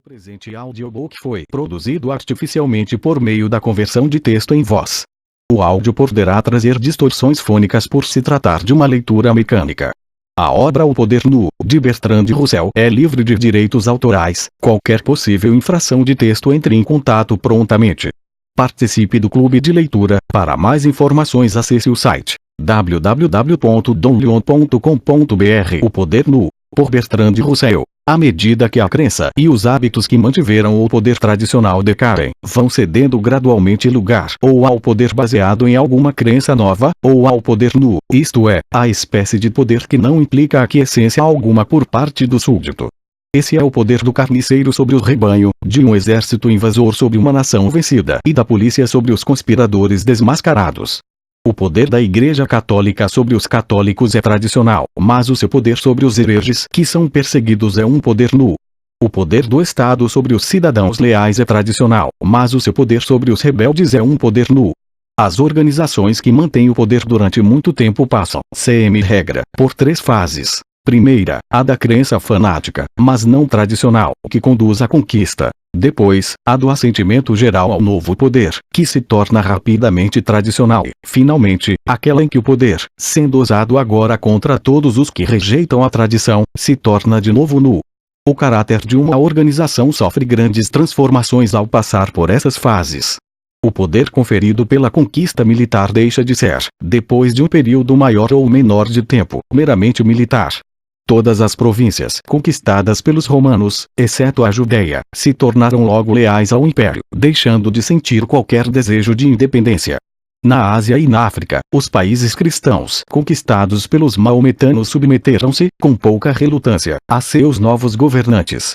presente audiobook foi produzido artificialmente por meio da conversão de texto em voz. O áudio poderá trazer distorções fônicas por se tratar de uma leitura mecânica. A obra O Poder Nu, de Bertrand Russell, é livre de direitos autorais. Qualquer possível infração de texto, entre em contato prontamente. Participe do clube de leitura. Para mais informações, acesse o site www.donleon.com.br. O Poder Nu, por Bertrand Russell. À medida que a crença e os hábitos que mantiveram o poder tradicional decaem, vão cedendo gradualmente lugar ou ao poder baseado em alguma crença nova, ou ao poder nu, isto é, a espécie de poder que não implica aquiescência alguma por parte do súdito. Esse é o poder do carniceiro sobre o rebanho, de um exército invasor sobre uma nação vencida e da polícia sobre os conspiradores desmascarados. O poder da Igreja Católica sobre os católicos é tradicional, mas o seu poder sobre os hereges que são perseguidos é um poder nu. O poder do Estado sobre os cidadãos leais é tradicional, mas o seu poder sobre os rebeldes é um poder nu. As organizações que mantêm o poder durante muito tempo passam, sem regra, por 3 fases. Primeira, a da crença fanática, mas não tradicional, que conduz à conquista. Depois, a do assentimento geral ao novo poder, que se torna rapidamente tradicional. Finalmente, aquela em que o poder, sendo usado agora contra todos os que rejeitam a tradição, se torna de novo nu. O caráter de uma organização sofre grandes transformações ao passar por essas fases. O poder conferido pela conquista militar deixa de ser, depois de um período maior ou menor de tempo, meramente militar. Todas as províncias conquistadas pelos romanos, exceto a Judéia, se tornaram logo leais ao império, deixando de sentir qualquer desejo de independência. Na Ásia e na África, os países cristãos conquistados pelos maometanos submeteram-se, com pouca relutância, a seus novos governantes.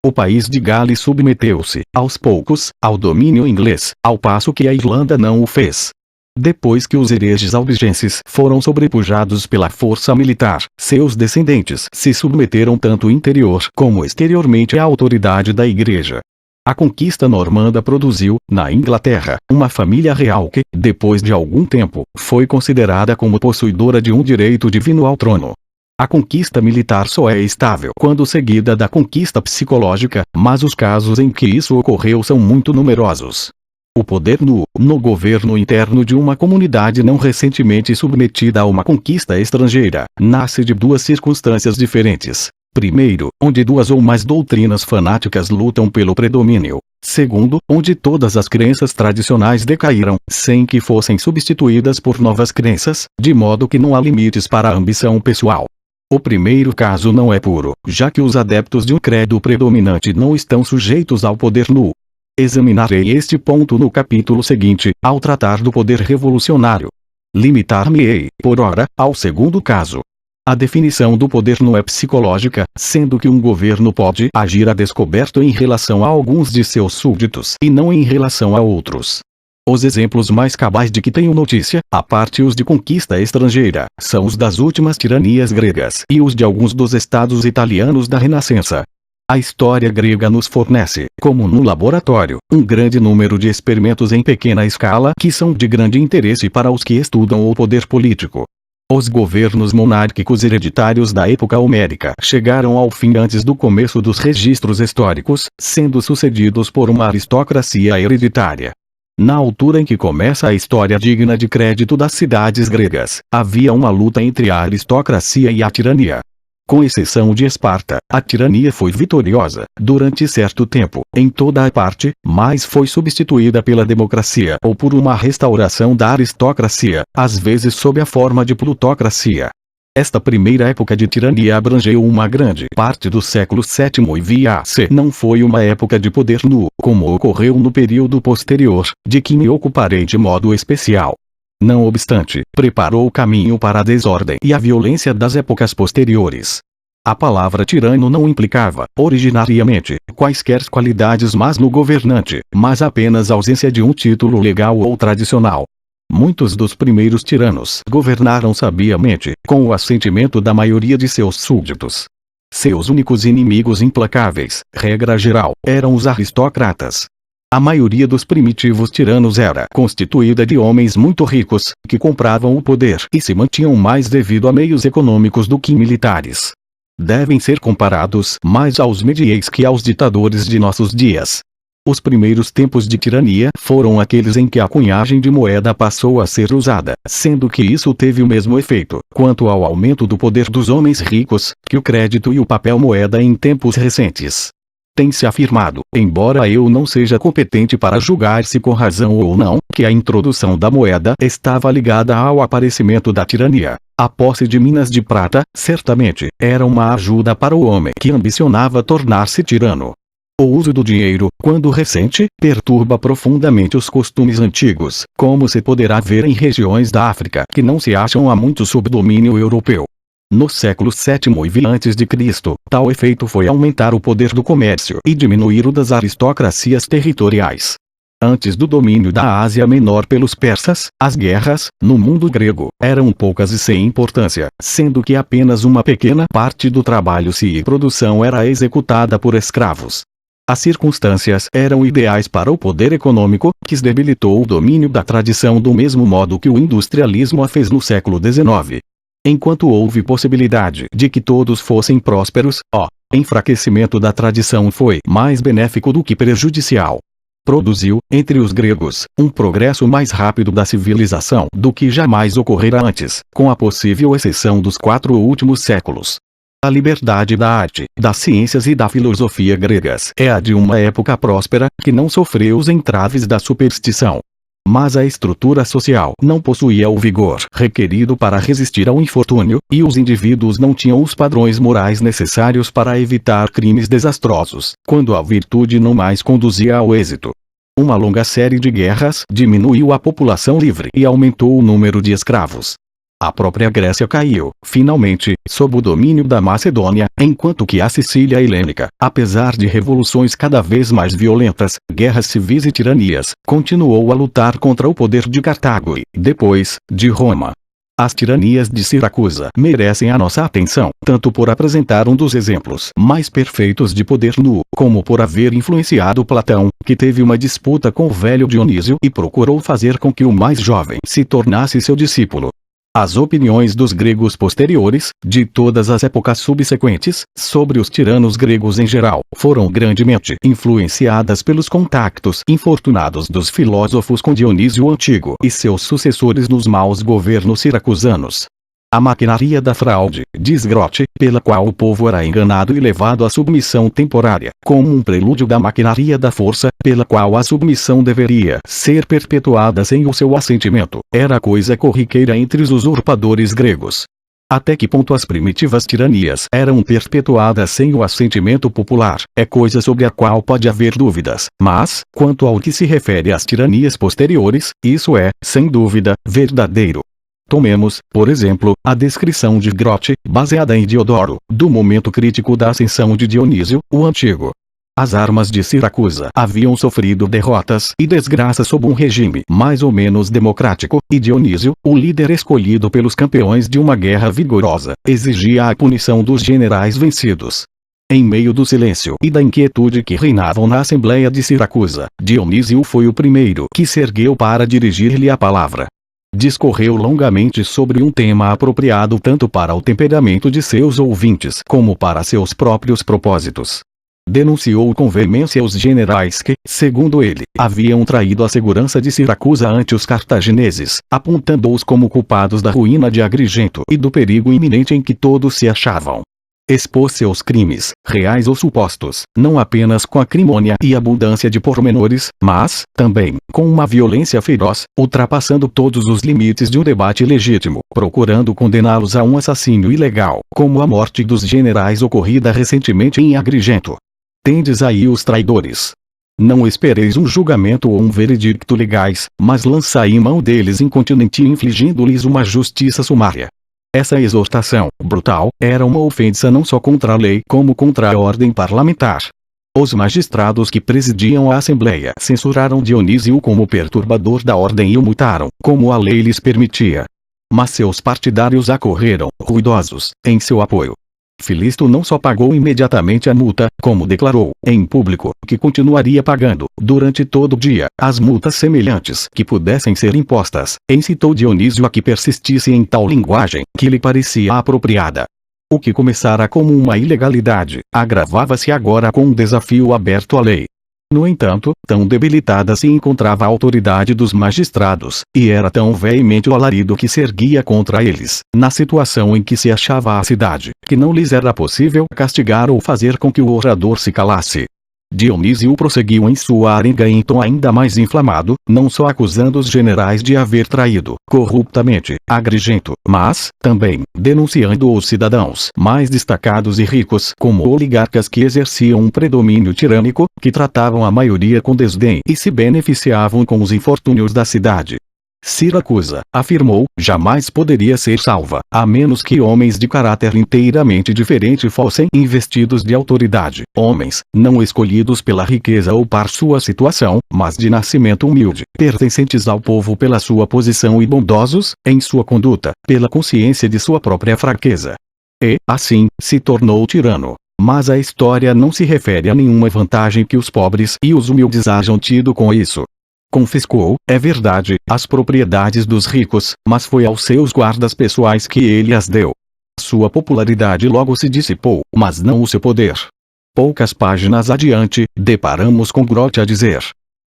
O país de Gales submeteu-se, aos poucos, ao domínio inglês, ao passo que a Irlanda não o fez. Depois que os hereges albigenses foram sobrepujados pela força militar, seus descendentes se submeteram tanto interior como exteriormente à autoridade da Igreja. A conquista normanda produziu, na Inglaterra, uma família real que, depois de algum tempo, foi considerada como possuidora de um direito divino ao trono. A conquista militar só é estável quando seguida da conquista psicológica, mas os casos em que isso ocorreu são muito numerosos. O poder no governo interno de uma comunidade não recentemente submetida a uma conquista estrangeira, nasce de 2 circunstâncias diferentes. Primeiro, onde 2 ou mais doutrinas fanáticas lutam pelo predomínio. Segundo, onde todas as crenças tradicionais decaíram, sem que fossem substituídas por novas crenças, de modo que não há limites para a ambição pessoal. O primeiro caso não é puro, já que os adeptos de um credo predominante não estão sujeitos ao poder nu. Examinarei este ponto no capítulo seguinte, ao tratar do poder revolucionário. Limitar-me-ei, por ora, ao segundo caso. A definição do poder nu é psicológica, sendo que um governo pode agir a descoberto em relação a alguns de seus súditos e não em relação a outros. Os exemplos mais cabais de que tenho notícia, à parte os de conquista estrangeira, são os das últimas tiranias gregas e os de alguns dos estados italianos da Renascença. A história grega nos fornece, como no laboratório, um grande número de experimentos em pequena escala que são de grande interesse para os que estudam o poder político. Os governos monárquicos hereditários da época homérica chegaram ao fim antes do começo dos registros históricos, sendo sucedidos por uma aristocracia hereditária. Na altura em que começa a história digna de crédito das cidades gregas, havia uma luta entre a aristocracia e a tirania. Com exceção de Esparta, a tirania foi vitoriosa, durante certo tempo, em toda a parte, mas foi substituída pela democracia ou por uma restauração da aristocracia, às vezes sob a forma de plutocracia. Esta primeira época de tirania abrangeu uma grande parte do século VII e via-se não foi uma época de poder nu, como ocorreu no período posterior, de que me ocuparei de modo especial. Não obstante, preparou o caminho para a desordem e a violência das épocas posteriores. A palavra tirano não implicava, originariamente, quaisquer qualidades más no governante, mas apenas a ausência de um título legal ou tradicional. Muitos dos primeiros tiranos governaram sabiamente, com o assentimento da maioria de seus súditos. Seus únicos inimigos implacáveis, regra geral, eram os aristocratas. A maioria dos primitivos tiranos era constituída de homens muito ricos, que compravam o poder e se mantinham mais devido a meios econômicos do que militares. devem ser comparados mais aos medieis que aos ditadores de nossos dias. Os primeiros tempos de tirania foram aqueles em que a cunhagem de moeda passou a ser usada, sendo que isso teve o mesmo efeito, quanto ao aumento do poder dos homens ricos, que o crédito e o papel moeda em tempos recentes. Tem-se afirmado, embora eu não seja competente para julgar se com razão ou não, que a introdução da moeda estava ligada ao aparecimento da tirania. A posse de minas de prata, certamente, era uma ajuda para o homem que ambicionava tornar-se tirano. O uso do dinheiro, quando recente, perturba profundamente os costumes antigos, como se poderá ver em regiões da África que não se acham há muito sob domínio europeu. No século VII e a.C., tal efeito foi aumentar o poder do comércio e diminuir o das aristocracias territoriais. Antes do domínio da Ásia Menor pelos persas, as guerras, no mundo grego, eram poucas e sem importância, sendo que apenas uma pequena parte do trabalho e produção era executada por escravos. As circunstâncias eram ideais para o poder econômico, que debilitou o domínio da tradição do mesmo modo que o industrialismo a fez no século XIX. Enquanto houve possibilidade de que todos fossem prósperos, o enfraquecimento da tradição foi mais benéfico do que prejudicial. Produziu, entre os gregos, um progresso mais rápido da civilização do que jamais ocorrera antes, com a possível exceção dos 4 últimos séculos. A liberdade da arte, das ciências e da filosofia gregas é a de uma época próspera, que não sofreu os entraves da superstição. Mas a estrutura social não possuía o vigor requerido para resistir ao infortúnio, e os indivíduos não tinham os padrões morais necessários para evitar crimes desastrosos, quando a virtude não mais conduzia ao êxito. Uma longa série de guerras diminuiu a população livre e aumentou o número de escravos. A própria Grécia caiu, finalmente, sob o domínio da Macedônia, enquanto que a Sicília helênica, apesar de revoluções cada vez mais violentas, guerras civis e tiranias, continuou a lutar contra o poder de Cartago e, depois, de Roma. As tiranias de Siracusa merecem a nossa atenção, tanto por apresentar um dos exemplos mais perfeitos de poder nu, como por haver influenciado Platão, que teve uma disputa com o velho Dionísio e procurou fazer com que o mais jovem se tornasse seu discípulo. As opiniões dos gregos posteriores, de todas as épocas subsequentes, sobre os tiranos gregos em geral, foram grandemente influenciadas pelos contactos infortunados dos filósofos com Dionísio Antigo e seus sucessores nos maus governos siracusanos. A maquinaria da fraude, diz Grote, pela qual o povo era enganado e levado à submissão temporária, como um prelúdio da maquinaria da força, pela qual a submissão deveria ser perpetuada sem o seu assentimento, era coisa corriqueira entre os usurpadores gregos. Até que ponto as primitivas tiranias eram perpetuadas sem o assentimento popular, é coisa sobre a qual pode haver dúvidas, mas, quanto ao que se refere às tiranias posteriores, isso é, sem dúvida, verdadeiro. Tomemos, por exemplo, a descrição de Grote, baseada em Diodoro, do momento crítico da ascensão de Dionísio, o Antigo. As armas de Siracusa haviam sofrido derrotas e desgraças sob um regime mais ou menos democrático, e Dionísio, o líder escolhido pelos campeões de uma guerra vigorosa, exigia a punição dos generais vencidos. Em meio do silêncio e da inquietude que reinavam na Assembleia de Siracusa, Dionísio foi o primeiro que se ergueu para dirigir-lhe a palavra. Discorreu longamente sobre um tema apropriado tanto para o temperamento de seus ouvintes como para seus próprios propósitos. Denunciou com veemência os generais que, segundo ele, haviam traído a segurança de Siracusa ante os cartagineses, apontando-os como culpados da ruína de Agrigento e do perigo iminente em que todos se achavam. Expôs seus crimes, reais ou supostos, não apenas com acrimônia e abundância de pormenores, mas, também, com uma violência feroz, ultrapassando todos os limites de um debate legítimo, procurando condená-los a um assassínio ilegal, como a morte dos generais ocorrida recentemente em Agrigento. Tendes aí os traidores. Não espereis um julgamento ou um veredicto legais, mas lançai mão deles incontinenti infligindo-lhes uma justiça sumária. Essa exortação, brutal, era uma ofensa não só contra a lei como contra a ordem parlamentar. Os magistrados que presidiam a Assembleia censuraram Dionísio como perturbador da ordem e o multaram, como a lei lhes permitia. Mas seus partidários acorreram, ruidosos, em seu apoio. Filisto não só pagou imediatamente a multa, como declarou, em público, que continuaria pagando, durante todo o dia, as multas semelhantes que pudessem ser impostas. Incitou Dionísio a que persistisse em tal linguagem, que lhe parecia apropriada. O que começara como uma ilegalidade, agravava-se agora com um desafio aberto à lei. No entanto, tão debilitada se encontrava a autoridade dos magistrados, e era tão veemente o alarido que se erguia contra eles, na situação em que se achava a cidade, que não lhes era possível castigar ou fazer com que o orador se calasse. Dionísio prosseguiu em sua arenga em tom ainda mais inflamado, não só acusando os generais de haver traído, corruptamente, Agrigento, mas, também, denunciando os cidadãos mais destacados e ricos como oligarcas que exerciam um predomínio tirânico, que tratavam a maioria com desdém e se beneficiavam com os infortúnios da cidade. Siracusa, afirmou, jamais poderia ser salva, a menos que homens de caráter inteiramente diferente fossem investidos de autoridade, homens, não escolhidos pela riqueza ou par sua situação, mas de nascimento humilde, pertencentes ao povo pela sua posição e bondosos, em sua conduta, pela consciência de sua própria fraqueza. E, assim, se tornou tirano. Mas a história não se refere a nenhuma vantagem que os pobres e os humildes hajam tido com isso. Confiscou, é verdade, as propriedades dos ricos, mas foi aos seus guardas pessoais que ele as deu. Sua popularidade logo se dissipou, mas não o seu poder. Poucas páginas adiante, deparamos com Grote a dizer: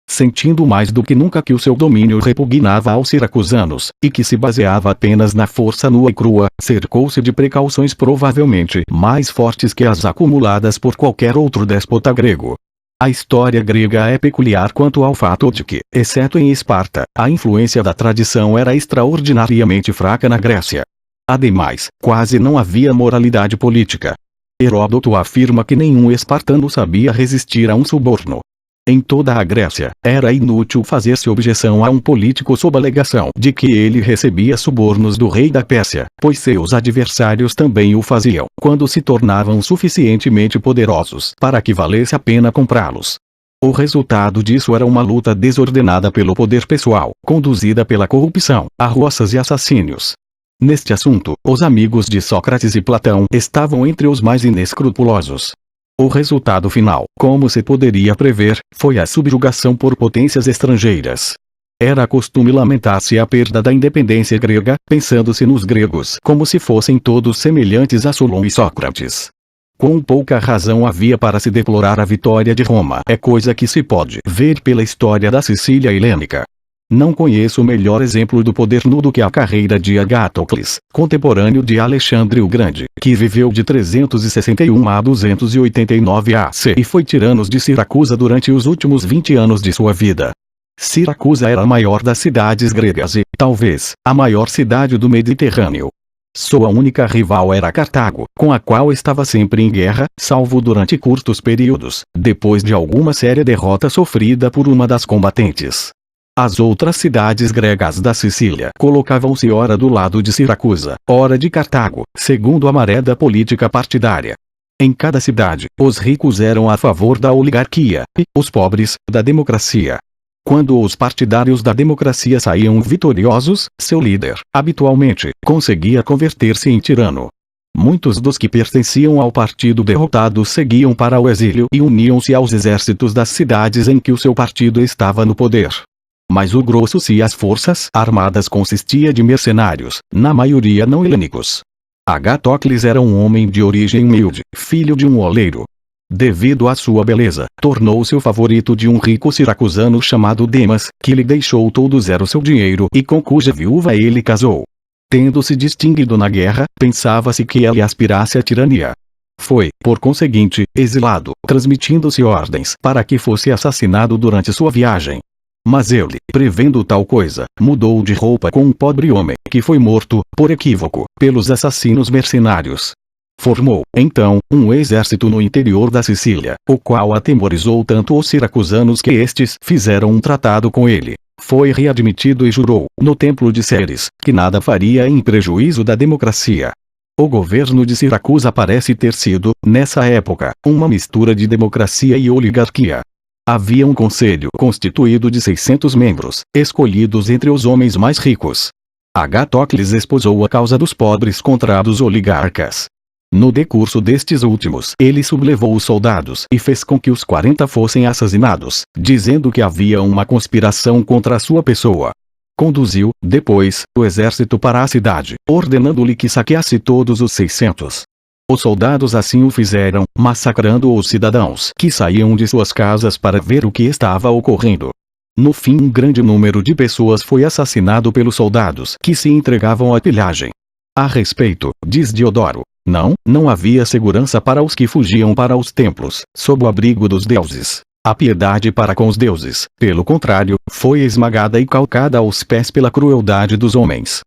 sentindo mais do que nunca que o seu domínio repugnava aos siracusanos, e que se baseava apenas na força nua e crua, cercou-se de precauções provavelmente mais fortes que as acumuladas por qualquer outro déspota grego. A história grega é peculiar quanto ao fato de que, exceto em Esparta, a influência da tradição era extraordinariamente fraca na Grécia. Ademais, quase não havia moralidade política. Heródoto afirma que nenhum espartano sabia resistir a um suborno. Em toda a Grécia, era inútil fazer-se objeção a um político sob a alegação de que ele recebia subornos do rei da Pérsia, pois seus adversários também o faziam, quando se tornavam suficientemente poderosos para que valesse a pena comprá-los. O resultado disso era uma luta desordenada pelo poder pessoal, conduzida pela corrupção, arroças e assassínios. Neste assunto, os amigos de Sócrates e Platão estavam entre os mais inescrupulosos. O resultado final, como se poderia prever, foi a subjugação por potências estrangeiras. Era costume lamentar-se a perda da independência grega, pensando-se nos gregos como se fossem todos semelhantes a Solon e Sócrates. Quão pouca razão havia para se deplorar a vitória de Roma é coisa que se pode ver pela história da Sicília helênica. Não conheço melhor exemplo do poder nu do que a carreira de Agatocles, contemporâneo de Alexandre o Grande, que viveu de 361 a 289 AC e foi tirano de Siracusa durante os últimos 20 anos de sua vida. Siracusa era a maior das cidades gregas e, talvez, a maior cidade do Mediterrâneo. Sua única rival era Cartago, com a qual estava sempre em guerra, salvo durante curtos períodos, depois de alguma séria derrota sofrida por uma das combatentes. As outras cidades gregas da Sicília colocavam-se ora do lado de Siracusa, ora de Cartago, segundo a maré da política partidária. Em cada cidade, os ricos eram a favor da oligarquia, e, os pobres, da democracia. Quando os partidários da democracia saíam vitoriosos, seu líder, habitualmente, conseguia converter-se em tirano. Muitos dos que pertenciam ao partido derrotado seguiam para o exílio e uniam-se aos exércitos das cidades em que o seu partido estava no poder. Mas o grosso se as forças armadas consistia de mercenários, na maioria não helênicos. Agatocles era um homem de origem humilde, filho de um oleiro. Devido à sua beleza, tornou-se o favorito de um rico siracusano chamado Demas, que lhe deixou todo o seu dinheiro e com cuja viúva ele casou. Tendo se distinguido na guerra, pensava-se que ele aspirasse à tirania. Foi, por conseguinte, exilado, transmitindo-se ordens para que fosse assassinado durante sua viagem. Mas ele, prevendo tal coisa, mudou de roupa com um pobre homem, que foi morto, por equívoco, pelos assassinos mercenários. Formou, então, um exército no interior da Sicília, o qual atemorizou tanto os siracusanos que estes fizeram um tratado com ele. Foi readmitido e jurou, no templo de Ceres, que nada faria em prejuízo da democracia. O governo de Siracusa parece ter sido, nessa época, uma mistura de democracia e oligarquia. Havia um conselho constituído de 600 membros, escolhidos entre os homens mais ricos. Agatocles esposou a causa dos pobres contra a dos oligarcas. No decurso destes últimos, ele sublevou os soldados e fez com que os 40 fossem assassinados, dizendo que havia uma conspiração contra a sua pessoa. Conduziu, depois, o exército para a cidade, ordenando-lhe que saqueasse todos os 600. Os soldados assim o fizeram, massacrando os cidadãos que saíam de suas casas para ver o que estava ocorrendo. No fim, um grande número de pessoas foi assassinado pelos soldados que se entregavam à pilhagem. A respeito, diz Diodoro, não havia segurança para os que fugiam para os templos, sob o abrigo dos deuses. A piedade para com os deuses, pelo contrário, foi esmagada e calcada aos pés pela crueldade dos homens.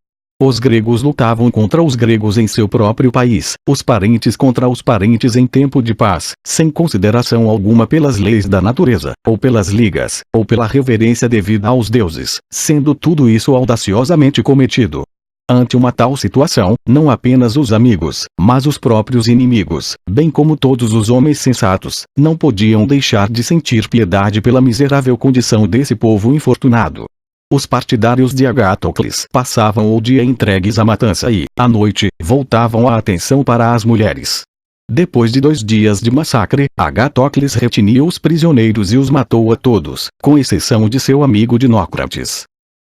Os gregos lutavam contra os gregos em seu próprio país, os parentes contra os parentes em tempo de paz, sem consideração alguma pelas leis da natureza, ou pelas ligas, ou pela reverência devida aos deuses, sendo tudo isso audaciosamente cometido. Ante uma tal situação, não apenas os amigos, mas os próprios inimigos, bem como todos os homens sensatos, não podiam deixar de sentir piedade pela miserável condição desse povo infortunado. Os partidários de Agatocles passavam o dia entregues à matança e, à noite, voltavam a atenção para as mulheres. Depois de 2 dias de massacre, Agatocles retiniu os prisioneiros e os matou a todos, com exceção de seu amigo Dinócrates.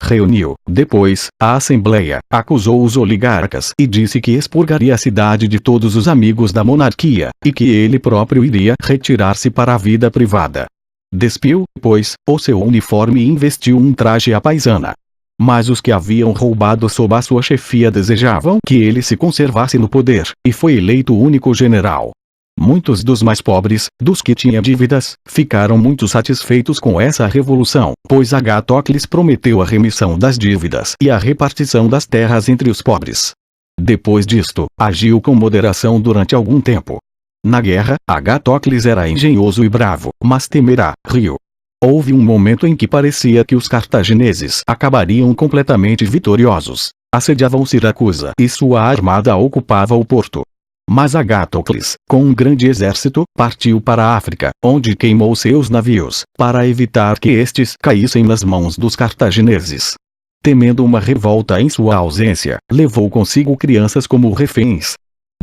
Reuniu, depois, a assembleia, acusou os oligarcas e disse que expurgaria a cidade de todos os amigos da monarquia, e que ele próprio iria retirar-se para a vida privada. Despiu, pois, o seu uniforme e investiu um traje à paisana. Mas os que haviam roubado sob a sua chefia desejavam que ele se conservasse no poder, e foi eleito o único general. Muitos dos mais pobres, dos que tinham dívidas, ficaram muito satisfeitos com essa revolução, pois Agatocles prometeu a remissão das dívidas e a repartição das terras entre os pobres. Depois disto, agiu com moderação durante algum tempo. Na guerra, Agatocles era engenhoso e bravo, mas temerário. Houve um momento em que parecia que os cartagineses acabariam completamente vitoriosos. Assediavam Siracusa e sua armada ocupava o porto. Mas Agatocles, com um grande exército, partiu para a África, onde queimou seus navios, para evitar que estes caíssem nas mãos dos cartagineses. Temendo uma revolta em sua ausência, levou consigo crianças como reféns.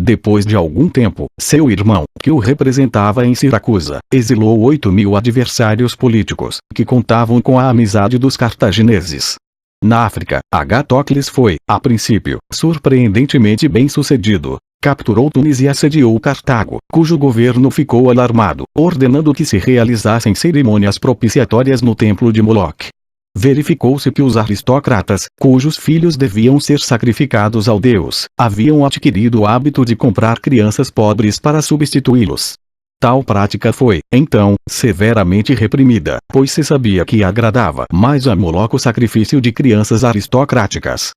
Depois de algum tempo, seu irmão, que o representava em Siracusa, exilou 8.000 adversários políticos, que contavam com a amizade dos cartagineses. Na África, Agatocles foi, a princípio, surpreendentemente bem-sucedido. Capturou Tunis e assediou Cartago, cujo governo ficou alarmado, ordenando que se realizassem cerimônias propiciatórias no templo de Moloque. Verificou-se que os aristocratas, cujos filhos deviam ser sacrificados ao deus, haviam adquirido o hábito de comprar crianças pobres para substituí-los. Tal prática foi, então, severamente reprimida, pois se sabia que agradava mais a Moloque o sacrifício de crianças aristocráticas.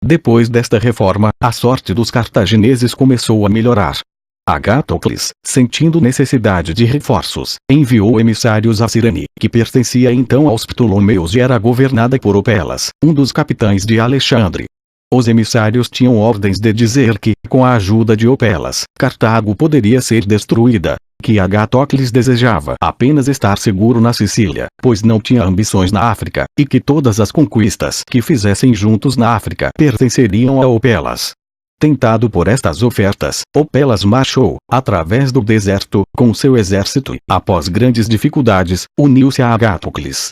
Depois desta reforma, a sorte dos cartagineses começou a melhorar. Agatocles, sentindo necessidade de reforços, enviou emissários a Cirene, que pertencia então aos Ptolomeus e era governada por Opelas, um dos capitães de Alexandre. Os emissários tinham ordens de dizer que, com a ajuda de Opelas, Cartago poderia ser destruída, que Agatocles desejava apenas estar seguro na Sicília, pois não tinha ambições na África, e que todas as conquistas que fizessem juntos na África pertenceriam a Opelas. Tentado por estas ofertas, Opelas marchou, através do deserto, com seu exército e, após grandes dificuldades, uniu-se a Agatocles.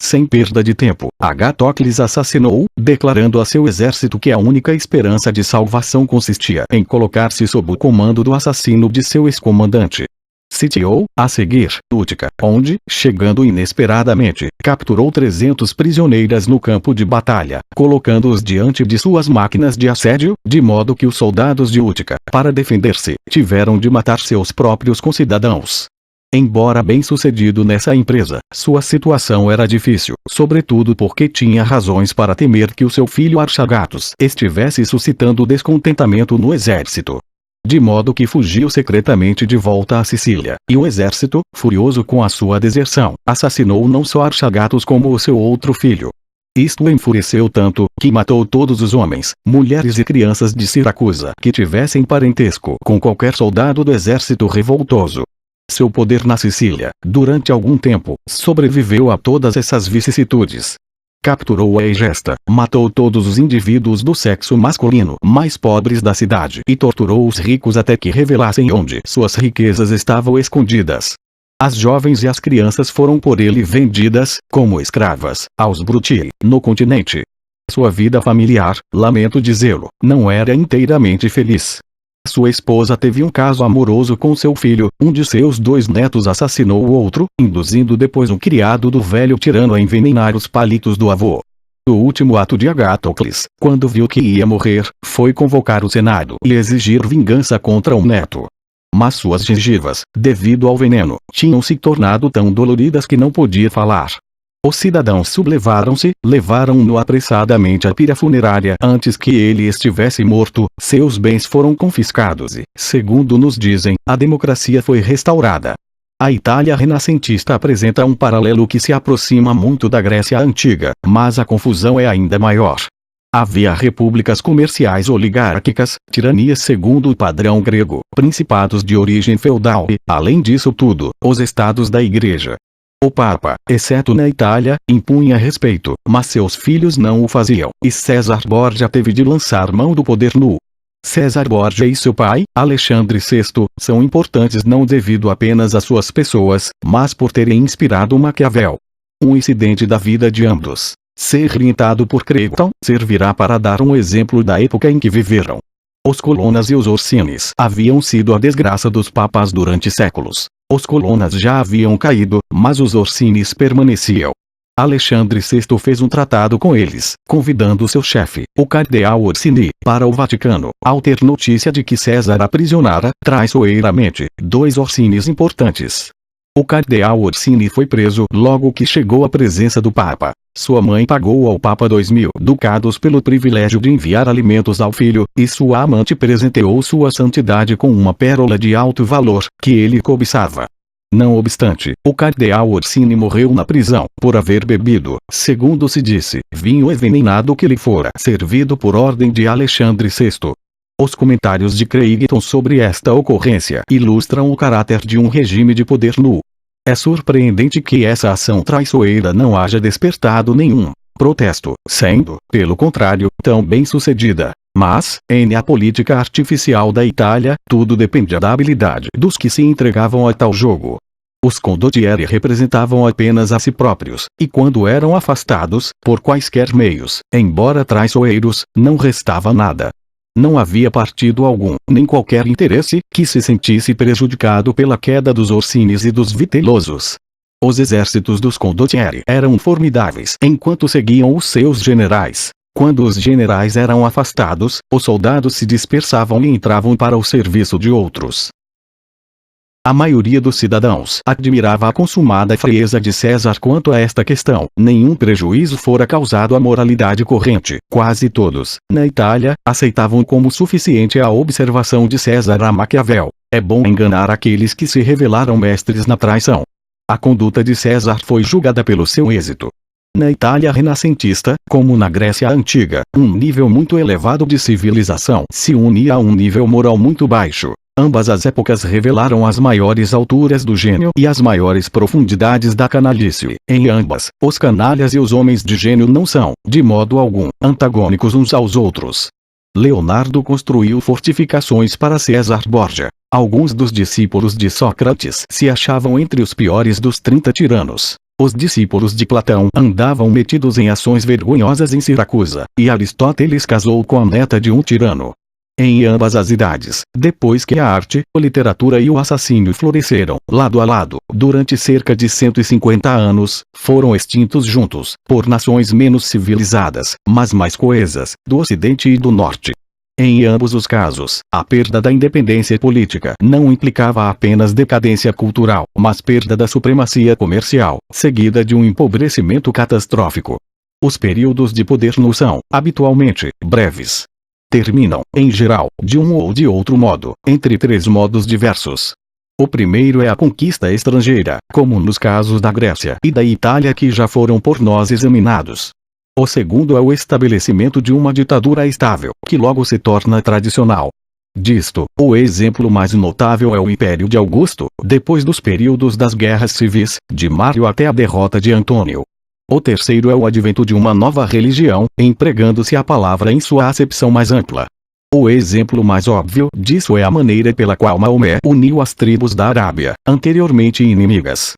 Sem perda de tempo, Agatocles assassinou, declarando a seu exército que a única esperança de salvação consistia em colocar-se sob o comando do assassino de seu ex-comandante. Sitiou, a seguir, Útica, onde, chegando inesperadamente, capturou 300 prisioneiras no campo de batalha, colocando-os diante de suas máquinas de assédio, de modo que os soldados de Útica, para defender-se, tiveram de matar seus próprios concidadãos. Embora bem-sucedido nessa empresa, sua situação era difícil, sobretudo porque tinha razões para temer que o seu filho Archagatos estivesse suscitando descontentamento no exército. De modo que fugiu secretamente de volta à Sicília, e o exército, furioso com a sua deserção, assassinou não só Archagatos como o seu outro filho. Isto enfureceu tanto, que matou todos os homens, mulheres e crianças de Siracusa que tivessem parentesco com qualquer soldado do exército revoltoso. Seu poder na Sicília, durante algum tempo, sobreviveu a todas essas vicissitudes. Capturou a Egesta, matou todos os indivíduos do sexo masculino mais pobres da cidade e torturou os ricos até que revelassem onde suas riquezas estavam escondidas. As jovens e as crianças foram por ele vendidas, como escravas, aos Brutii, no continente. Sua vida familiar, lamento dizê-lo, não era inteiramente feliz. Sua esposa teve um caso amoroso com seu filho, um de seus 2 netos assassinou o outro, induzindo depois um criado do velho tirano a envenenar os palitos do avô. O último ato de Agatocles, quando viu que ia morrer, foi convocar o Senado e exigir vingança contra o neto. Mas suas gengivas, devido ao veneno, tinham se tornado tão doloridas que não podia falar. Os cidadãos sublevaram-se, levaram-no apressadamente à pira funerária antes que ele estivesse morto, seus bens foram confiscados e, segundo nos dizem, a democracia foi restaurada. A Itália renascentista apresenta um paralelo que se aproxima muito da Grécia antiga, mas a confusão é ainda maior. Havia repúblicas comerciais oligárquicas, tiranias segundo o padrão grego, principados de origem feudal e, além disso tudo, os estados da Igreja. O Papa, exceto na Itália, impunha respeito, mas seus filhos não o faziam, e César Borgia teve de lançar mão do poder nu. César Borgia e seu pai, Alexandre VI, são importantes não devido apenas às suas pessoas, mas por terem inspirado Maquiavel. Um incidente da vida de ambos, ser orientado por Creton, servirá para dar um exemplo da época em que viveram. Os Colonnas e os Orsines haviam sido a desgraça dos papas durante séculos. Os Colonnas já haviam caído, mas os Orsines permaneciam. Alexandre VI fez um tratado com eles, convidando seu chefe, o cardeal Orsini, para o Vaticano, ao ter notícia de que César aprisionara, traiçoeiramente, 2 Orsines importantes. O cardeal Orsini foi preso logo que chegou à presença do Papa. Sua mãe pagou ao Papa 2.000 ducados pelo privilégio de enviar alimentos ao filho, e sua amante presenteou sua santidade com uma pérola de alto valor, que ele cobiçava. Não obstante, o cardeal Orsini morreu na prisão, por haver bebido, segundo se disse, vinho envenenado que lhe fora servido por ordem de Alexandre VI. Os comentários de Creighton sobre esta ocorrência ilustram o caráter de um regime de poder nu. É surpreendente que essa ação traiçoeira não haja despertado nenhum protesto, sendo, pelo contrário, tão bem sucedida. Mas, na política artificial da Itália, tudo dependia da habilidade dos que se entregavam a tal jogo. Os condottieri representavam apenas a si próprios, e quando eram afastados, por quaisquer meios, embora traiçoeiros, não restava nada. Não havia partido algum, nem qualquer interesse, que se sentisse prejudicado pela queda dos Orsines e dos Vitellosos. Os exércitos dos condottieri eram formidáveis enquanto seguiam os seus generais. Quando os generais eram afastados, os soldados se dispersavam e entravam para o serviço de outros. A maioria dos cidadãos admirava a consumada frieza de César quanto a esta questão. Nenhum prejuízo fora causado à moralidade corrente. Quase todos, na Itália, aceitavam como suficiente a observação de César a Maquiavel: é bom enganar aqueles que se revelaram mestres na traição. A conduta de César foi julgada pelo seu êxito. Na Itália renascentista, como na Grécia antiga, um nível muito elevado de civilização se unia a um nível moral muito baixo. Ambas as épocas revelaram as maiores alturas do gênio e as maiores profundidades da canalice. Em ambas, os canalhas e os homens de gênio não são, de modo algum, antagônicos uns aos outros. Leonardo construiu fortificações para César Borgia. Alguns dos discípulos de Sócrates se achavam entre os piores dos 30 tiranos. Os discípulos de Platão andavam metidos em ações vergonhosas em Siracusa, e Aristóteles casou com a neta de um tirano. Em ambas as idades, depois que a arte, a literatura e o assassínio floresceram, lado a lado, durante cerca de 150 anos, foram extintos juntos, por nações menos civilizadas, mas mais coesas, do Ocidente e do Norte. Em ambos os casos, a perda da independência política não implicava apenas decadência cultural, mas perda da supremacia comercial, seguida de um empobrecimento catastrófico. Os períodos de poder nu são, habitualmente, breves. Terminam, em geral, de um ou de outro modo, entre 3 modos diversos. O primeiro é a conquista estrangeira, como nos casos da Grécia e da Itália que já foram por nós examinados. O segundo é o estabelecimento de uma ditadura estável, que logo se torna tradicional. Disto, o exemplo mais notável é o Império de Augusto, depois dos períodos das guerras civis, de Mário até a derrota de Antônio. O terceiro é o advento de uma nova religião, empregando-se a palavra em sua acepção mais ampla. O exemplo mais óbvio disso é a maneira pela qual Maomé uniu as tribos da Arábia, anteriormente inimigas.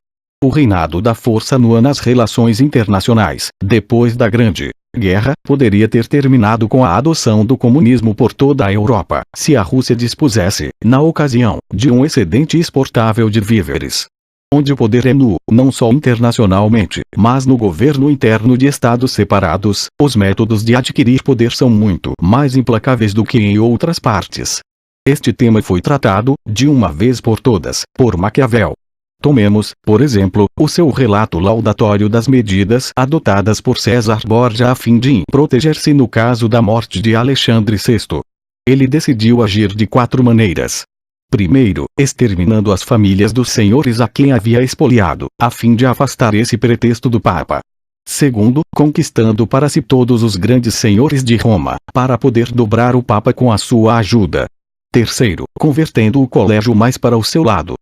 O reinado da força nua nas relações internacionais, depois da Grande guerra poderia ter terminado com a adoção do comunismo por toda a Europa, se a Rússia dispusesse, na ocasião, de um excedente exportável de víveres. Onde o poder é nulo, não só internacionalmente, mas no governo interno de estados separados, os métodos de adquirir poder são muito mais implacáveis do que em outras partes. Este tema foi tratado, de uma vez por todas, por Maquiavel. Tomemos, por exemplo, o seu relato laudatório das medidas adotadas por César Borgia a fim de proteger-se no caso da morte de Alexandre VI. Ele decidiu agir de 4 maneiras. Primeiro, exterminando as famílias dos senhores a quem havia expoliado, a fim de afastar esse pretexto do Papa. Segundo, conquistando para si todos os grandes senhores de Roma, para poder dobrar o Papa com a sua ajuda. Terceiro, convertendo o colégio mais para o seu lado.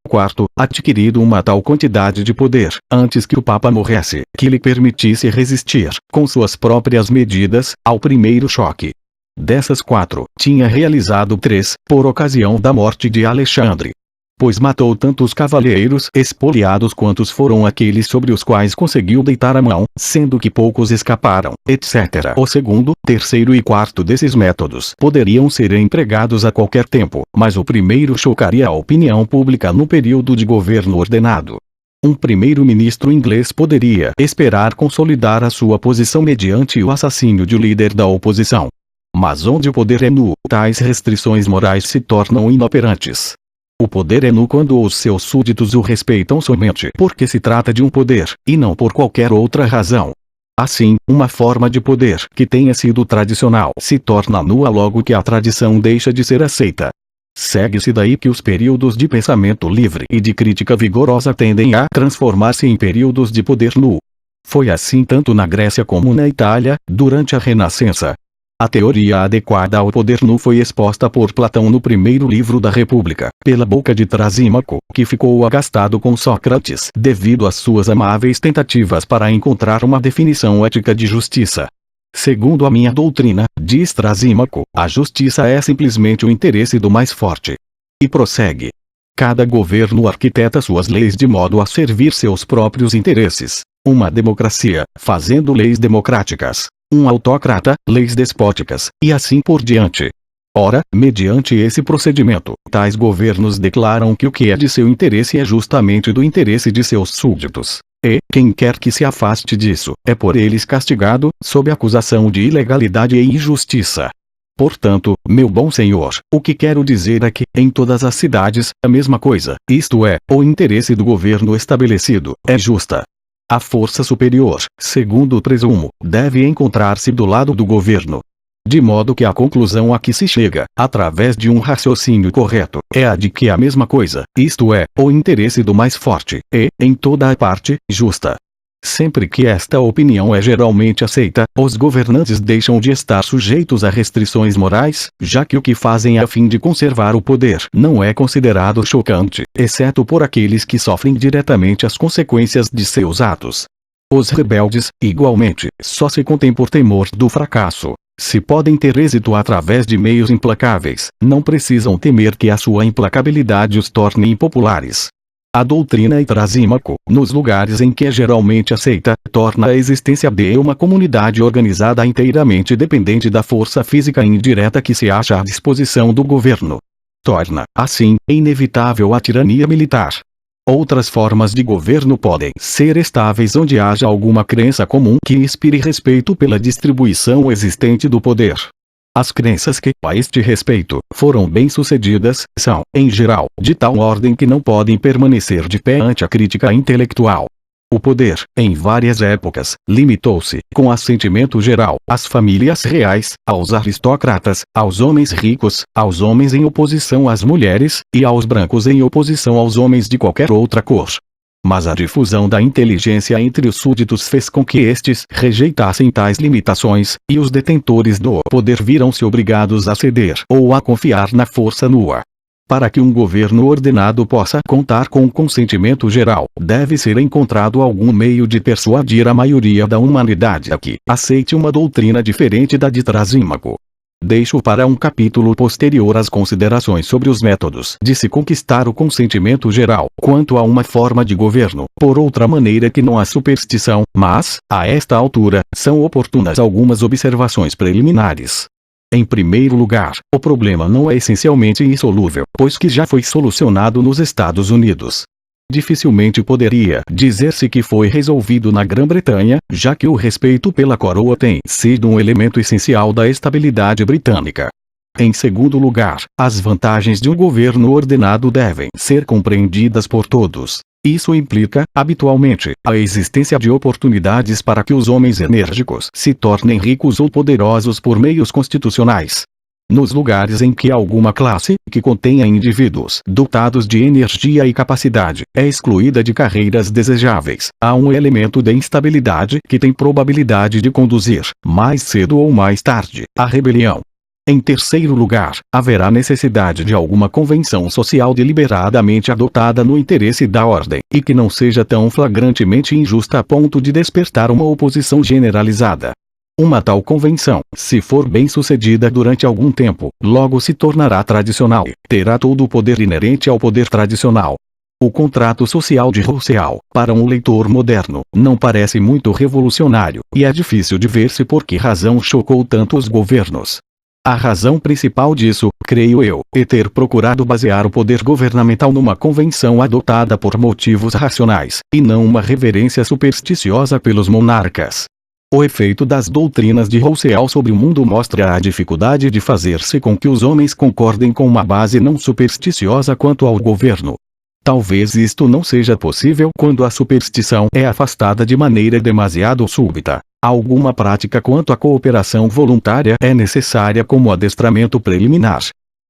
Quarto, adquirido uma tal quantidade de poder, antes que o Papa morresse, que lhe permitisse resistir, com suas próprias medidas, ao primeiro choque. Dessas 4, tinha realizado 3, por ocasião da morte de Alexandre. Pois matou tanto os cavalheiros expoliados quantos foram aqueles sobre os quais conseguiu deitar a mão, sendo que poucos escaparam, etc. O segundo, terceiro e quarto desses métodos poderiam ser empregados a qualquer tempo, mas o primeiro chocaria a opinião pública no período de governo ordenado. Um primeiro-ministro inglês poderia esperar consolidar a sua posição mediante o assassínio de um líder da oposição. Mas onde o poder é nulo, tais restrições morais se tornam inoperantes. O poder é nulo quando os seus súditos o respeitam somente porque se trata de um poder, e não por qualquer outra razão. Assim, uma forma de poder que tenha sido tradicional se torna nula logo que a tradição deixa de ser aceita. Segue-se daí que os períodos de pensamento livre e de crítica vigorosa tendem a transformar-se em períodos de poder nulo. Foi assim tanto na Grécia como na Itália, durante a Renascença. A teoria adequada ao poder nulo foi exposta por Platão no primeiro livro da República, pela boca de Trasímaco, que ficou agastado com Sócrates devido às suas amáveis tentativas para encontrar uma definição ética de justiça. Segundo a minha doutrina, diz Trasímaco, a justiça é simplesmente o interesse do mais forte. E prossegue. Cada governo arquiteta suas leis de modo a servir seus próprios interesses. Uma democracia, fazendo leis democráticas. Um autócrata, leis despóticas, e assim por diante. Ora, mediante esse procedimento, tais governos declaram que o que é de seu interesse é justamente do interesse de seus súditos. E, quem quer que se afaste disso, é por eles castigado, sob acusação de ilegalidade e injustiça. Portanto, meu bom senhor, o que quero dizer é que, em todas as cidades, a mesma coisa, isto é, o interesse do governo estabelecido, é justa. A força superior, segundo o presumo, deve encontrar-se do lado do governo. De modo que a conclusão a que se chega, através de um raciocínio correto, é a de que a mesma coisa, isto é, o interesse do mais forte, é, em toda a parte, justa. Sempre que esta opinião é geralmente aceita, os governantes deixam de estar sujeitos a restrições morais, já que o que fazem a fim de conservar o poder não é considerado chocante, exceto por aqueles que sofrem diretamente as consequências de seus atos. Os rebeldes, igualmente, só se contêm por temor do fracasso. Se podem ter êxito através de meios implacáveis, não precisam temer que a sua implacabilidade os torne impopulares. A doutrina e Trasímaco, nos lugares em que é geralmente aceita, torna a existência de uma comunidade organizada inteiramente dependente da força física indireta que se acha à disposição do governo. Torna, assim, inevitável a tirania militar. Outras formas de governo podem ser estáveis onde haja alguma crença comum que inspire respeito pela distribuição existente do poder. As crenças que, a este respeito, foram bem-sucedidas, são, em geral, de tal ordem que não podem permanecer de pé ante a crítica intelectual. O poder, em várias épocas, limitou-se, com assentimento geral, às famílias reais, aos aristocratas, aos homens ricos, aos homens em oposição às mulheres, e aos brancos em oposição aos homens de qualquer outra cor. Mas a difusão da inteligência entre os súditos fez com que estes rejeitassem tais limitações, e os detentores do poder viram-se obrigados a ceder ou a confiar na força nua. Para que um governo ordenado possa contar com o consentimento geral, deve ser encontrado algum meio de persuadir a maioria da humanidade a que aceite uma doutrina diferente da de Trasímaco. deixo para um capítulo posterior as considerações sobre os métodos de se conquistar o consentimento geral quanto a uma forma de governo, por outra maneira que não a superstição, mas, a esta altura, são oportunas algumas observações preliminares. Em primeiro lugar, o problema não é essencialmente insolúvel, pois que já foi solucionado nos Estados Unidos. Dificilmente poderia dizer-se que foi resolvido na Grã-Bretanha, já que o respeito pela coroa tem sido um elemento essencial da estabilidade britânica. Em segundo lugar, as vantagens de um governo ordenado devem ser compreendidas por todos. Isso implica, habitualmente, a existência de oportunidades para que os homens enérgicos se tornem ricos ou poderosos por meios constitucionais. Nos lugares em que alguma classe, que contenha indivíduos dotados de energia e capacidade, é excluída de carreiras desejáveis, há um elemento de instabilidade que tem probabilidade de conduzir, mais cedo ou mais tarde, à rebelião. Em terceiro lugar, haverá necessidade de alguma convenção social deliberadamente adotada no interesse da ordem, e que não seja tão flagrantemente injusta a ponto de despertar uma oposição generalizada. Uma tal convenção, se for bem sucedida durante algum tempo, logo se tornará tradicional e terá todo o poder inerente ao poder tradicional. O contrato social de Rousseau, para um leitor moderno, não parece muito revolucionário, e é difícil de ver-se por que razão chocou tanto os governos. A razão principal disso, creio eu, é ter procurado basear o poder governamental numa convenção adotada por motivos racionais, e não uma reverência supersticiosa pelos monarcas. O efeito das doutrinas de Rousseau sobre o mundo mostra a dificuldade de fazer-se com que os homens concordem com uma base não supersticiosa quanto ao governo. Talvez isto não seja possível quando a superstição é afastada de maneira demasiado súbita. Alguma prática quanto à cooperação voluntária é necessária como adestramento preliminar.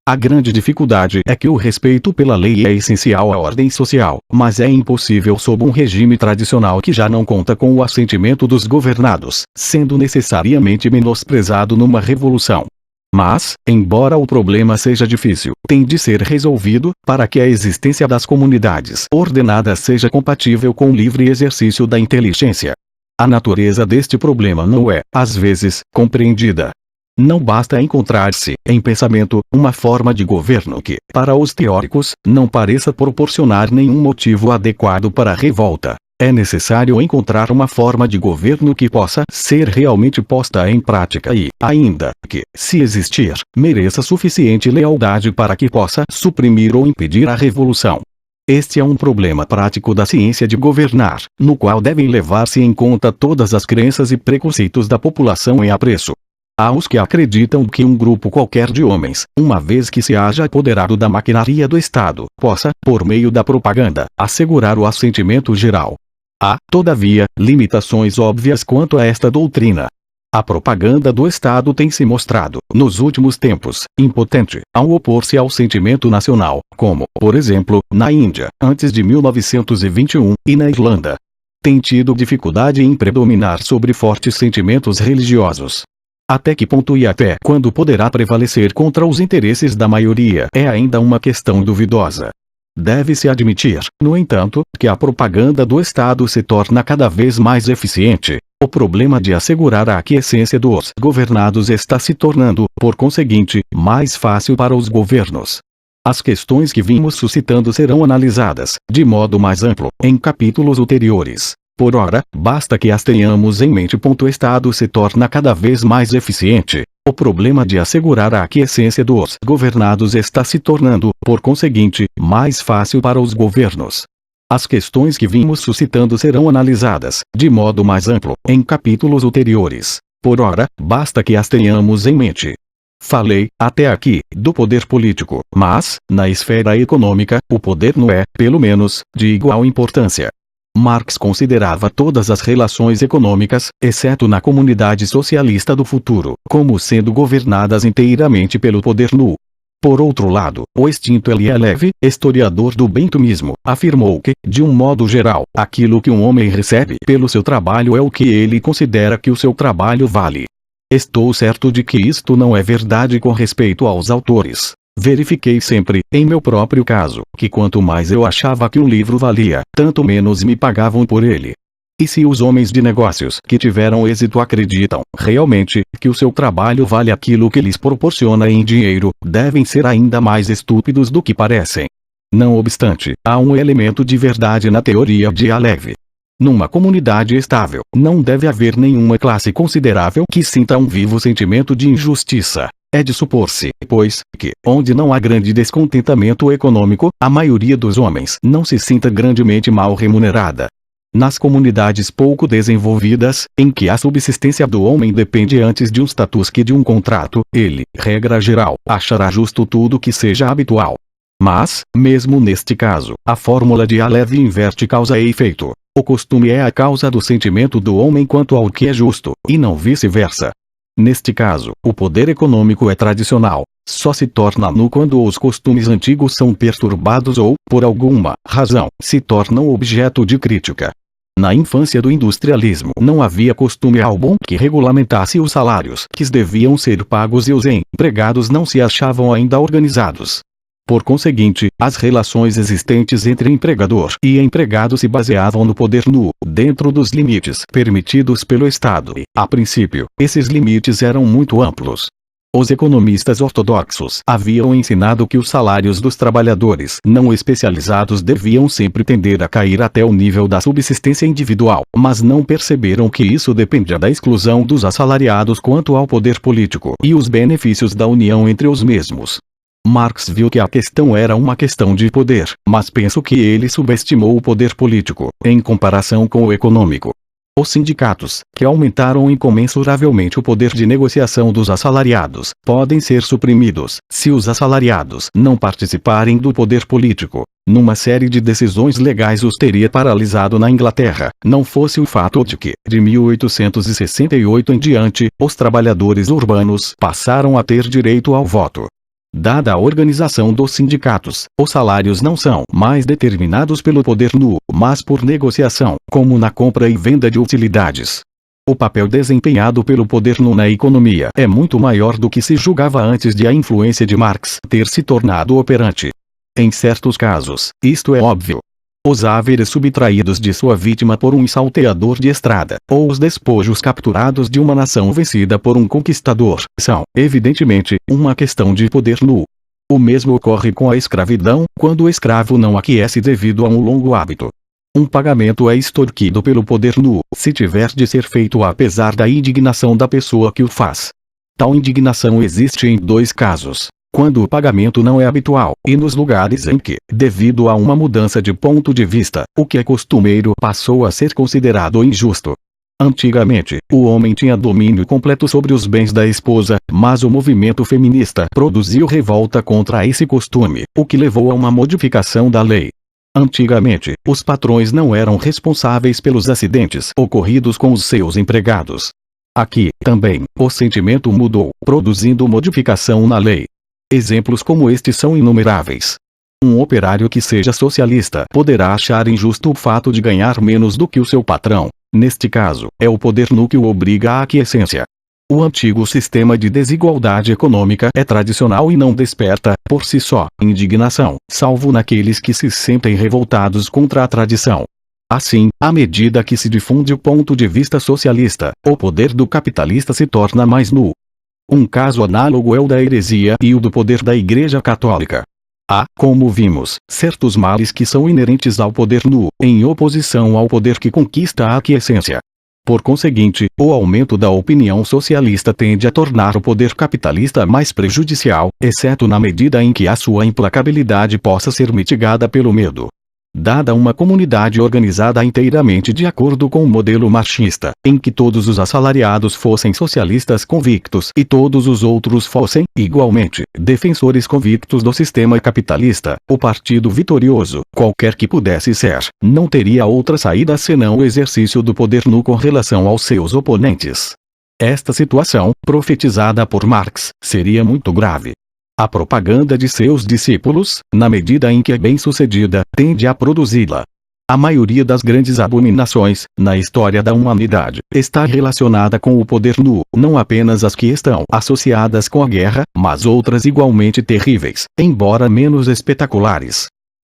A grande dificuldade é que o respeito pela lei é essencial à ordem social, mas é impossível sob um regime tradicional que já não conta com o assentimento dos governados, sendo necessariamente menosprezado numa revolução. Mas, embora o problema seja difícil, tem de ser resolvido, para que a existência das comunidades ordenadas seja compatível com o livre exercício da inteligência. A natureza deste problema não é, às vezes, compreendida. Não basta encontrar-se, em pensamento, uma forma de governo que, para os teóricos, não pareça proporcionar nenhum motivo adequado para a revolta. É necessário encontrar uma forma de governo que possa ser realmente posta em prática e, ainda que, se existir, mereça suficiente lealdade para que possa suprimir ou impedir a revolução. Este é um problema prático da ciência de governar, no qual devem levar-se em conta todas as crenças e preconceitos da população em apreço. Há os que acreditam que um grupo qualquer de homens, uma vez que se haja apoderado da maquinaria do Estado, possa, por meio da propaganda, assegurar o assentimento geral. Há, todavia, limitações óbvias quanto a esta doutrina. A propaganda do Estado tem se mostrado, nos últimos tempos, impotente, ao opor-se ao sentimento nacional, como, por exemplo, na Índia, antes de 1921, e na Irlanda. Tem tido dificuldade em predominar sobre fortes sentimentos religiosos. Até que ponto e até quando poderá prevalecer contra os interesses da maioria é ainda uma questão duvidosa. Deve-se admitir, no entanto, que a propaganda do Estado se torna cada vez mais eficiente. O problema de assegurar a aquiescência dos governados está se tornando, por conseguinte, mais fácil para os governos. As questões que vimos suscitando serão analisadas, de modo mais amplo, em capítulos ulteriores. Por ora, basta que as tenhamos em mente. O Estado se torna cada vez mais eficiente. O problema de assegurar a aquiescência dos governados está se tornando, por conseguinte, mais fácil para os governos. As questões que vimos suscitando serão analisadas, de modo mais amplo, em capítulos ulteriores. Por ora, basta que as tenhamos em mente. Falei, até aqui, do poder político, mas, na esfera econômica, o poder não é, pelo menos, de igual importância. Marx considerava todas as relações econômicas, exceto na comunidade socialista do futuro, como sendo governadas inteiramente pelo poder nu. Por outro lado, o extinto Elie Levy, historiador do bentumismo, afirmou que, de um modo geral, aquilo que um homem recebe pelo seu trabalho é o que ele considera que o seu trabalho vale. Estou certo de que isto não é verdade com respeito aos autores. Verifiquei sempre, em meu próprio caso, que quanto mais eu achava que um livro valia, tanto menos me pagavam por ele. E se os homens de negócios que tiveram êxito acreditam, realmente, que o seu trabalho vale aquilo que lhes proporciona em dinheiro, devem ser ainda mais estúpidos do que parecem. Não obstante, há um elemento de verdade na teoria de Alevi. Numa comunidade estável, não deve haver nenhuma classe considerável que sinta um vivo sentimento de injustiça. É de supor-se, pois, que, onde não há grande descontentamento econômico, a maioria dos homens não se sinta grandemente mal remunerada. Nas comunidades pouco desenvolvidas, em que a subsistência do homem depende antes de um status que de um contrato, ele, regra geral, achará justo tudo que seja habitual. Mas, mesmo neste caso, a fórmula de Alevi inverte causa e efeito. O costume é a causa do sentimento do homem quanto ao que é justo, e não vice-versa. Neste caso, o poder econômico é tradicional. Só se torna nu quando os costumes antigos são perturbados ou, por alguma razão, se tornam objeto de crítica. Na infância do industrialismo não havia costume algum que regulamentasse os salários que deviam ser pagos e os empregados não se achavam ainda organizados. Por conseguinte, as relações existentes entre empregador e empregado se baseavam no poder nu, dentro dos limites permitidos pelo Estado e, a princípio, esses limites eram muito amplos. Os economistas ortodoxos haviam ensinado que os salários dos trabalhadores não especializados deviam sempre tender a cair até o nível da subsistência individual, mas não perceberam que isso dependia da exclusão dos assalariados quanto ao poder político e os benefícios da união entre os mesmos. Marx viu que a questão era uma questão de poder, mas penso que ele subestimou o poder político, em comparação com o econômico. Os sindicatos, que aumentaram incomensuravelmente o poder de negociação dos assalariados, podem ser suprimidos, se os assalariados não participarem do poder político. Numa série de decisões legais os teria paralisado na Inglaterra, não fosse o fato de que, de 1868 em diante, os trabalhadores urbanos passaram a ter direito ao voto. Dada a organização dos sindicatos, os salários não são mais determinados pelo poder nu, mas por negociação, como na compra e venda de utilidades. O papel desempenhado pelo poder nu na economia é muito maior do que se julgava antes de a influência de Marx ter se tornado operante. Em certos casos, isto é óbvio. Os haveres subtraídos de sua vítima por um salteador de estrada, ou os despojos capturados de uma nação vencida por um conquistador, são, evidentemente, uma questão de poder nu. O mesmo ocorre com a escravidão, quando o escravo não aquece devido a um longo hábito. Um pagamento é extorquido pelo poder nu, se tiver de ser feito apesar da indignação da pessoa que o faz. Tal indignação existe em dois casos. Quando o pagamento não é habitual, e nos lugares em que, devido a uma mudança de ponto de vista, o que é costumeiro passou a ser considerado injusto. Antigamente, o homem tinha domínio completo sobre os bens da esposa, mas o movimento feminista produziu revolta contra esse costume, o que levou a uma modificação da lei. Antigamente, os patrões não eram responsáveis pelos acidentes ocorridos com os seus empregados. Aqui, também, o sentimento mudou, produzindo modificação na lei. Exemplos como este são inumeráveis. Um operário que seja socialista poderá achar injusto o fato de ganhar menos do que o seu patrão. Neste caso, é o poder nu que o obriga à aquiescência. O antigo sistema de desigualdade econômica é tradicional e não desperta, por si só, indignação, salvo naqueles que se sentem revoltados contra a tradição. Assim, à medida que se difunde o ponto de vista socialista, o poder do capitalista se torna mais nu. Um caso análogo é o da heresia e o do poder da Igreja Católica. Há, como vimos, certos males que são inerentes ao poder nu, em oposição ao poder que conquista a aquiescência. Por conseguinte, o aumento da opinião socialista tende a tornar o poder capitalista mais prejudicial, exceto na medida em que a sua implacabilidade possa ser mitigada pelo medo. Dada uma comunidade organizada inteiramente de acordo com o modelo marxista, em que todos os assalariados fossem socialistas convictos e todos os outros fossem, igualmente, defensores convictos do sistema capitalista, o partido vitorioso, qualquer que pudesse ser, não teria outra saída senão o exercício do poder nu com relação aos seus oponentes. Esta situação, profetizada por Marx, seria muito grave. A propaganda de seus discípulos, na medida em que é bem-sucedida, tende a produzi-la. A maioria das grandes abominações, na história da humanidade, está relacionada com o poder nu, não apenas as que estão associadas com a guerra, mas outras igualmente terríveis, embora menos espetaculares.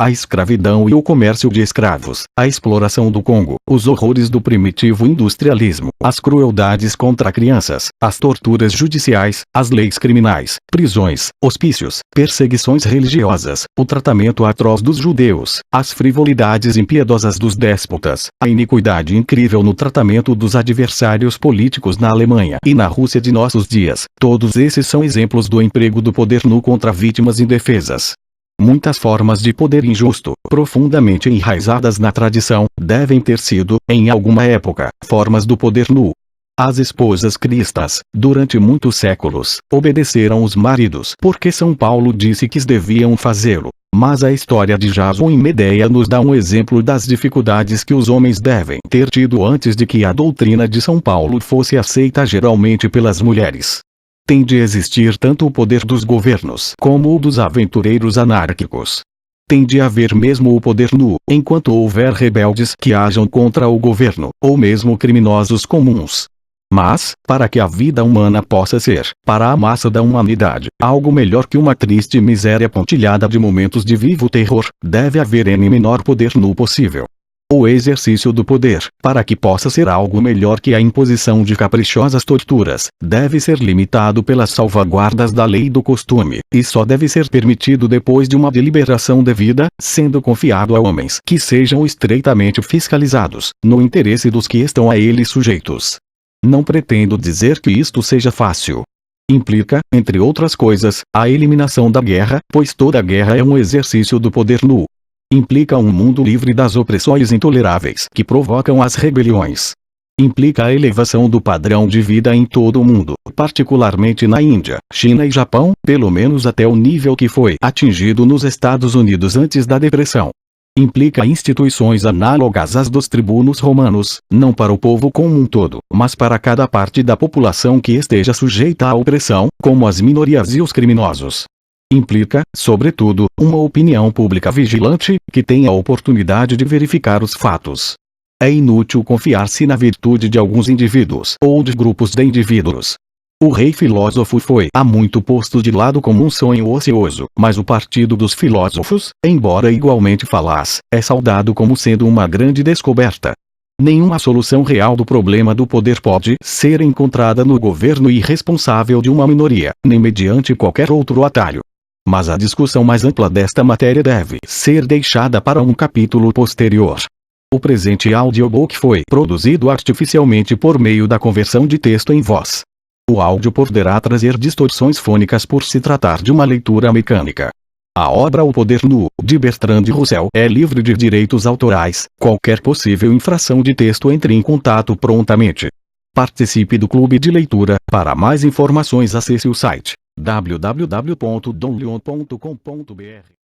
A escravidão e o comércio de escravos, a exploração do Congo, os horrores do primitivo industrialismo, as crueldades contra crianças, as torturas judiciais, as leis criminais, prisões, hospícios, perseguições religiosas, o tratamento atroz dos judeus, as frivolidades impiedosas dos déspotas, a iniquidade incrível no tratamento dos adversários políticos na Alemanha e na Rússia de nossos dias, todos esses são exemplos do emprego do poder nu contra vítimas indefesas. Muitas formas de poder injusto, profundamente enraizadas na tradição, devem ter sido, em alguma época, formas do poder nu. As esposas cristãs, durante muitos séculos, obedeceram os maridos porque São Paulo disse que deviam fazê-lo. Mas a história de Jason e Medeia nos dá um exemplo das dificuldades que os homens devem ter tido antes de que a doutrina de São Paulo fosse aceita geralmente pelas mulheres. Tem de existir tanto o poder dos governos como o dos aventureiros anárquicos. Tem de haver mesmo o poder nu, enquanto houver rebeldes que hajam contra o governo, ou mesmo criminosos comuns. Mas, para que a vida humana possa ser, para a massa da humanidade, algo melhor que uma triste miséria pontilhada de momentos de vivo terror, deve haver menor poder nu possível. O exercício do poder, para que possa ser algo melhor que a imposição de caprichosas torturas, deve ser limitado pelas salvaguardas da lei e do costume, e só deve ser permitido depois de uma deliberação devida, sendo confiado a homens que sejam estreitamente fiscalizados, no interesse dos que estão a ele sujeitos. Não pretendo dizer que isto seja fácil. Implica, entre outras coisas, a eliminação da guerra, pois toda guerra é um exercício do poder nu. Implica um mundo livre das opressões intoleráveis que provocam as rebeliões. Implica a elevação do padrão de vida em todo o mundo, particularmente na Índia, China e Japão, pelo menos até o nível que foi atingido nos Estados Unidos antes da Depressão. Implica instituições análogas às dos tribunos romanos, não para o povo como um todo, mas para cada parte da população que esteja sujeita à opressão, como as minorias e os criminosos. Implica, sobretudo, uma opinião pública vigilante, que tenha a oportunidade de verificar os fatos. É inútil confiar-se na virtude de alguns indivíduos ou de grupos de indivíduos. O rei filósofo foi há muito posto de lado como um sonho ocioso, mas o partido dos filósofos, embora igualmente falaz, é saudado como sendo uma grande descoberta. Nenhuma solução real do problema do poder pode ser encontrada no governo irresponsável de uma minoria, nem mediante qualquer outro atalho. Mas a discussão mais ampla desta matéria deve ser deixada para um capítulo posterior. O presente audiobook foi produzido artificialmente por meio da conversão de texto em voz. O áudio poderá trazer distorções fônicas por se tratar de uma leitura mecânica. A obra O Poder Nu, de Bertrand Russell, é livre de direitos autorais. Qualquer possível infração de texto entre em contato prontamente. Participe do clube de leitura. Para mais informações acesse o site www.donleon.com.br